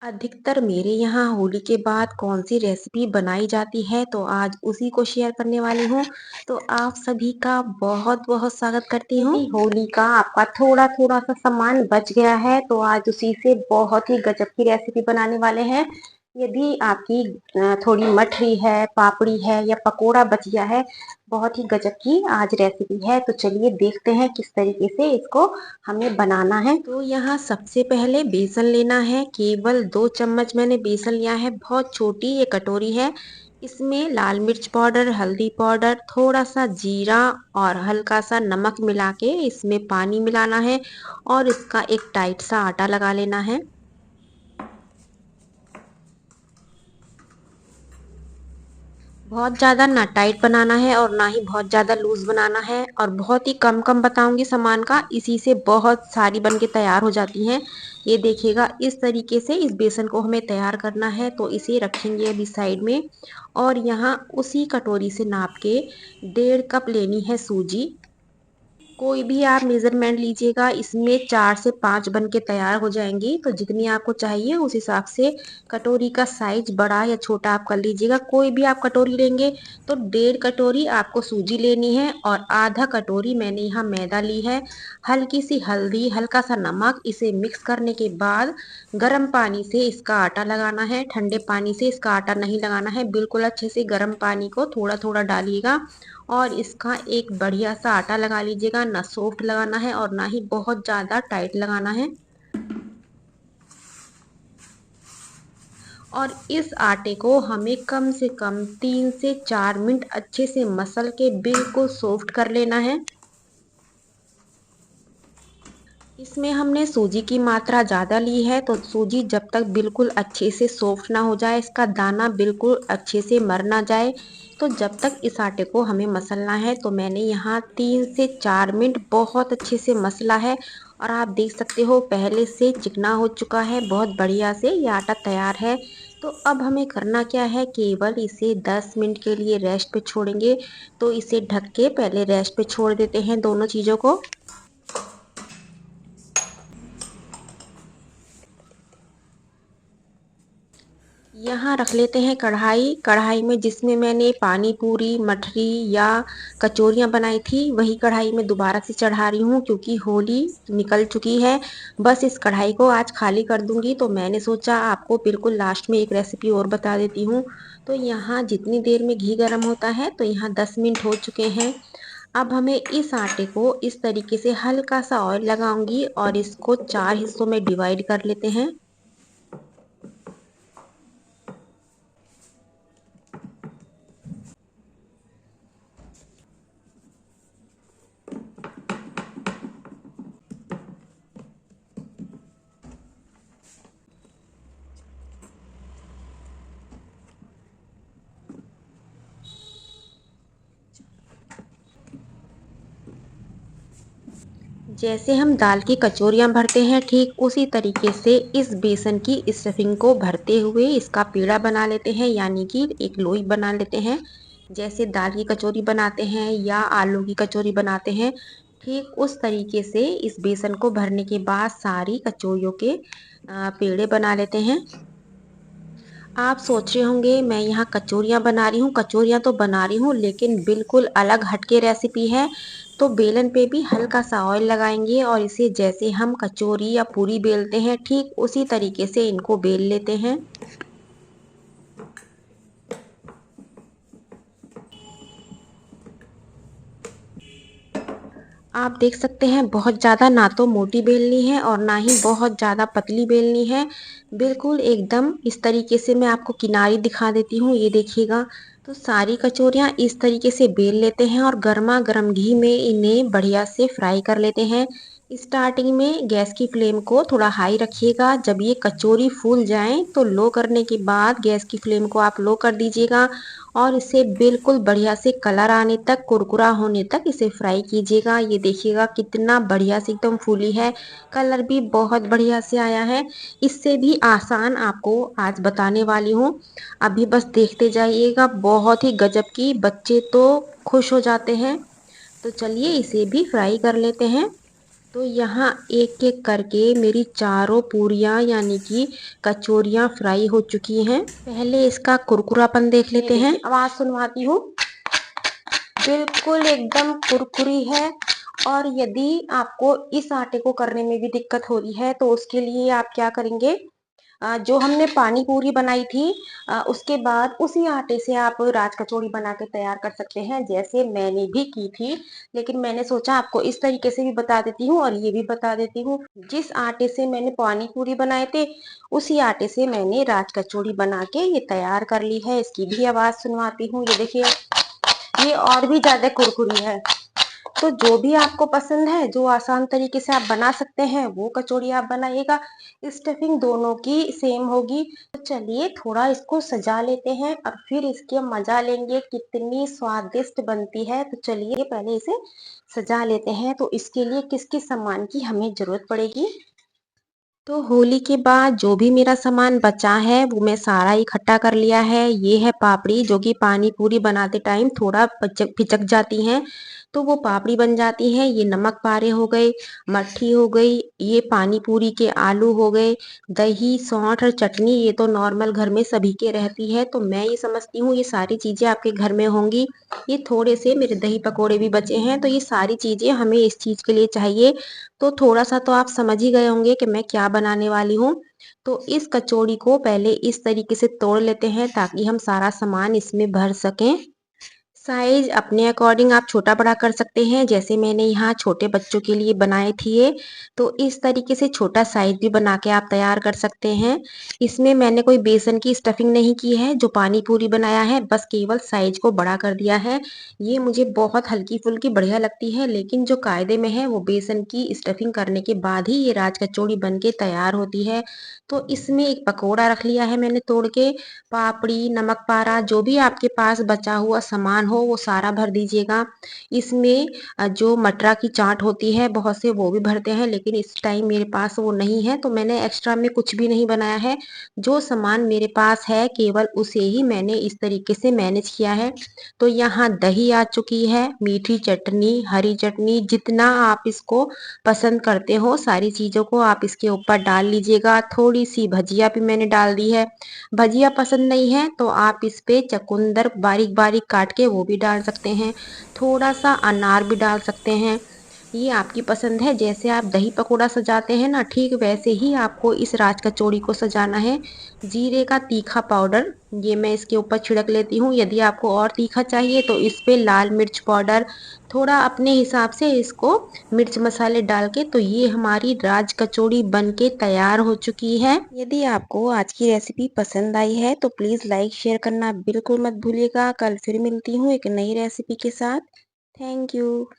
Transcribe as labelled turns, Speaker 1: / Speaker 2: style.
Speaker 1: अधिकतर मेरे यहाँ होली के बाद कौन-सी रेसिपी बनाई जाती है, तो आज उसी को शेयर करने वाली हूँ। तो आप सभी का बहुत-बहुत स्वागत करती हूँ। यदि होली का आपका थोड़ा-थोड़ा सा सामान बच गया है, तो आज उसी से बहुत ही गजब की रेसिपी बनाने वाले हैं। यदि आपकी थोड़ी मठरी है, पापड़ी है या पकोड़ा बच गया है, बहुत ही गजब की आज रेसिपी है। तो चलिए देखते हैं किस तरीके से इसको हमें बनाना है। तो यहाँ सबसे पहले बेसन लेना है। केवल 2 चम्मच मैंने बेसन लिया है। बहुत छोटी ये कटोरी है। इसमें लाल मिर्च पाउडर, हल्दी पाउडर, थोड़ा सा जीरा और हल्का सा नमक मिला के इसमें पानी मिलाना है और इसका एक टाइट सा आटा लगा लेना है। बहुत ज़्यादा ना टाइट बनाना है और ना ही बहुत ज़्यादा लूज़ बनाना है, और बहुत ही कम कम बताऊंगी सामान का, इसी से बहुत सारी बन के तैयार हो जाती हैं। ये देखिएगा इस तरीके से इस बेसन को हमें तैयार करना है। तो इसे रखेंगे अभी साइड में, और यहाँ उसी कटोरी से नाप के 1.5 कप लेनी है सूजी। कोई भी आप मेजरमेंट लीजिएगा, इसमें 4 से 5 बन के तैयार हो जाएंगी। तो जितनी आपको चाहिए उस हिसाब से कटोरी का साइज बड़ा या छोटा आप कर लीजिएगा। कोई भी आप कटोरी लेंगे तो 1.5 कटोरी आपको सूजी लेनी है और आधा कटोरी मैंने यहाँ मैदा ली है। हल्की सी हल्दी, हल्का सा नमक, इसे मिक्स करने के बाद गर्म पानी से इसका आटा लगाना है। ठंडे पानी से इसका आटा नहीं लगाना है, बिल्कुल अच्छे से गर्म पानी को थोड़ा थोड़ा डालिएगा और इसका एक बढ़िया सा आटा लगा लीजिएगा। ना सॉफ्ट लगाना है और ना ही बहुत ज़्यादा टाइट लगाना है। और इस आटे को हमें कम से कम 3 से 4 मिनट अच्छे से मसल के बिल्कुल सॉफ्ट कर लेना है। इसमें हमने सूजी की मात्रा ज़्यादा ली है, तो सूजी जब तक बिल्कुल अच्छे से सॉफ्ट ना हो जाए, इसका दाना बिल्कुल अच्छे से मर ना जाए, तो जब तक इस आटे को हमें मसलना है। तो मैंने यहाँ 3 से 4 मिनट बहुत अच्छे से मसला है और आप देख सकते हो पहले से चिकना हो चुका है। बहुत बढ़िया से ये आटा तैयार है। तो अब हमें करना क्या है, केवल इसे 10 मिनट के लिए रेस्ट पे छोड़ेंगे। तो इसे ढक के पहले रेस्ट पे छोड़ देते हैं दोनों चीज़ों को। यहाँ रख लेते हैं कढ़ाई। कढ़ाई में जिसमें मैंने पानी पूरी, मठरी या कचौरियाँ बनाई थी, वही कढ़ाई में दोबारा से चढ़ा रही हूँ क्योंकि होली निकल चुकी है। बस इस कढ़ाई को आज खाली कर दूंगी। तो मैंने सोचा आपको बिल्कुल लास्ट में एक रेसिपी और बता देती हूँ। तो यहाँ जितनी देर में घी गर्म होता है, तो यहाँ 10 मिनट हो चुके हैं। अब हमें इस आटे को इस तरीके से हल्का सा ऑयल लगाऊंगी और इसको 4 हिस्सों में डिवाइड कर लेते हैं। जैसे हम दाल की कचौरियाँ भरते हैं, ठीक उसी तरीके से इस बेसन की स्टफिंग को भरते हुए इसका पेड़ा बना लेते हैं, यानी कि एक लोई बना लेते हैं। जैसे दाल की कचौरी बनाते हैं या आलू की कचौरी बनाते हैं, ठीक उस तरीके से इस बेसन को भरने के बाद सारी कचौरियों के पेड़े बना लेते हैं। आप सोच रहे होंगे मैं यहाँ कचौरियाँ बना रही हूँ। कचौरियाँ तो बना रही हूँ, लेकिन बिल्कुल अलग हटके रेसिपी है। तो बेलन पे भी हल्का सा ऑयल लगाएंगे और इसे जैसे हम कचौरी या पूरी बेलते हैं, ठीक उसी तरीके से इनको बेल लेते हैं। आप देख सकते हैं बहुत ज़्यादा ना तो मोटी बेलनी है और ना ही बहुत ज़्यादा पतली बेलनी है। बिल्कुल एकदम इस तरीके से मैं आपको किनारी दिखा देती हूँ, ये देखिएगा। तो सारी कचौरियाँ इस तरीके से बेल लेते हैं और गर्मा गर्म घी में इन्हें बढ़िया से फ्राई कर लेते हैं। स्टार्टिंग में गैस की फ्लेम को थोड़ा हाई रखिएगा। जब ये कचौरी फूल जाएं तो लो करने के बाद गैस की फ्लेम को आप लो कर दीजिएगा और इसे बिल्कुल बढ़िया से कलर आने तक, कुरकुरा होने तक इसे फ्राई कीजिएगा। ये देखिएगा कितना बढ़िया से एकदम फूली है। कलर भी बहुत बढ़िया से आया है। इससे भी आसान आपको आज बताने वाली हूँ, अभी बस देखते जाइएगा। बहुत ही गजब की, बच्चे तो खुश हो जाते हैं। तो चलिए इसे भी फ्राई कर लेते हैं। तो यहाँ एक-एक करके मेरी चारों पूरियाँ यानी कि कचौरियाँ फ्राई हो चुकी हैं। पहले इसका कुरकुरापन देख लेते हैं। आवाज़ सुनवाती हूँ। बिल्कुल एकदम कुरकुरी है। और यदि आपको इस आटे को करने में भी दिक्कत हो रही है तो उसके लिए आप क्या करेंगे, जो हमने पानी पूरी बनाई थी, उसके बाद उसी आटे से आप राज कचौड़ी बना के तैयार कर सकते हैं, जैसे मैंने भी की थी। लेकिन मैंने सोचा आपको इस तरीके से भी बता देती हूँ और ये भी बता देती हूँ। जिस आटे से मैंने पानी पूरी बनाए थे, उसी आटे से मैंने राज कचौड़ी बना के ये तैयार कर ली है। इसकी भी आवाज़ सुनवाती हूँ। ये देखिए, ये और भी ज़्यादा कुरकुरी है। तो जो भी आपको पसंद है, जो आसान तरीके से आप बना सकते हैं, वो कचौड़ी आप बनाइएगा। स्टफिंग दोनों की सेम होगी। तो चलिए थोड़ा इसको सजा लेते हैं और फिर इसके मजा लेंगे कितनी स्वादिष्ट बनती है। तो चलिए पहले इसे सजा लेते हैं। तो इसके लिए किस किस सामान की हमें जरूरत पड़ेगी। तो होली के बाद जो भी मेरा सामान बचा है वो मैं सारा इकट्ठा कर लिया है। ये है पापड़ी, जो कि पानी पूरी बनाते टाइम थोड़ा पिचक जाती हैं, तो वो पापड़ी बन जाती हैं। ये नमक पारे हो गए, मट्ठी हो गई, ये पानी पूरी के आलू हो गए, दही, सौंठ और चटनी ये तो नॉर्मल घर में सभी के रहती है। तो मैं ये समझती हूँ ये सारी चीज़ें आपके घर में होंगी। ये थोड़े से मेरे दही पकौड़े भी बचे हैं, तो ये सारी चीज़ें हमें इस चीज़ के लिए चाहिए। तो थोड़ा-सा तो आप समझ ही गए होंगे कि मैं क्या बनाने वाली हूँ। तो इस कचौड़ी को पहले इस तरीके से तोड़ लेते हैं ताकि हम सारा सामान इसमें भर सकें। साइज़ अपने अकॉर्डिंग आप छोटा-बड़ा कर सकते हैं, जैसे मैंने यहाँ छोटे बच्चों के लिए बनाए थे ये, तो इस तरीके से छोटा साइज़ भी बना के आप तैयार कर सकते हैं। इसमें मैंने कोई बेसन की स्टफिंग नहीं की है, जो पानी पूरी बनाया है, बस केवल साइज़ को बड़ा कर दिया है। ये मुझे बहुत हल्की-फुल्की बढ़िया लगती है, लेकिन जो कायदे में है वो बेसन की स्टफिंग करने के बाद ही ये राज कचौड़ी बन के तैयार होती है। तो इसमें एक पकौड़ा रख लिया है मैंने तोड़ के, पापड़ी, नमक पारा, जो भी आपके पास बचा हुआ सामान हो वो सारा भर दीजिएगा। इसमें जो मटरा की चाट होती है, बहुत से वो भी भरते हैं, लेकिन इस टाइम मेरे पास वो नहीं है, तो मैंने एक्स्ट्रा में कुछ भी नहीं बनाया है। जो सामान मेरे पास है केवल उसे ही मैंने इस तरीके से मैनेज किया है। तो यहाँ दही आ चुकी है, मीठी चटनी, हरी चटनी, जितना आप इसको पसंद करते हो सारी चीज़ों को आप इसके ऊपर डाल लीजिएगा। थोड़ी सी भजिया भी मैंने डाल दी है। भजिया पसंद नहीं है तो आप इस पे चुकंदर बारीक-बारीक काट के वो भी डाल सकते हैं। थोड़ा-सा अनार भी डाल सकते हैं। ये आपकी पसंद है। जैसे आप दही पकोड़ा सजाते हैं ना, ठीक वैसे ही आपको इस राज कचौड़ी को सजाना है। जीरे का तीखा पाउडर ये मैं इसके ऊपर छिड़क लेती हूँ। यदि आपको और तीखा चाहिए तो इस पे लाल मिर्च पाउडर, थोड़ा अपने हिसाब से इसको मिर्च मसाले डाल के, तो ये हमारी राज कचौड़ी बन के तैयार हो चुकी है। यदि आपको आज की रेसिपी पसंद आई है तो प्लीज़ लाइक शेयर करना बिल्कुल मत भूलिएगा। कल फिर मिलती हूँ एक नई रेसिपी के साथ। Thank you.